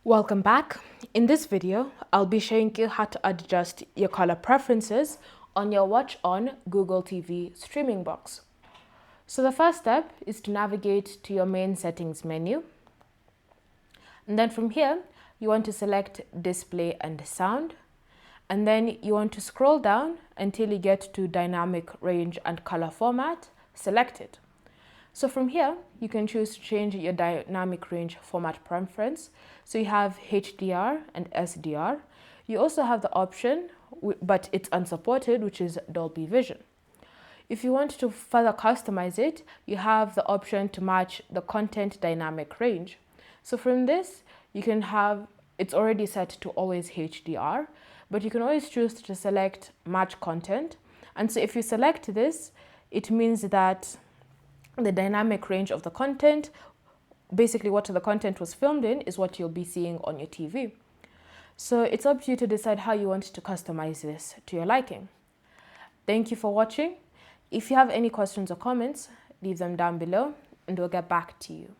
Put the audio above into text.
Welcome back. In this video, I'll be showing you how to adjust your color preferences on your Onn Google TV streaming box. So the first step is to navigate to your main settings menu. And then from here, you want to select display and sound. And then you want to scroll down until you get to dynamic range and color format. Select it. So from here, you can choose to change your dynamic range format preference. So you have HDR and SDR. You also have the option, but it's unsupported, which is Dolby Vision. If you want to further customize it, you have the option to match the content dynamic range. So from this, you can have, it's already set to always HDR, but you can always choose to select match content. And so if you select this, it means that the dynamic range of the content, basically what the content was filmed in, is what you'll be seeing on your TV. So it's up to you to decide how you want to customize this to your liking. Thank you for watching. If you have any questions or comments, leave them down below and we'll get back to you.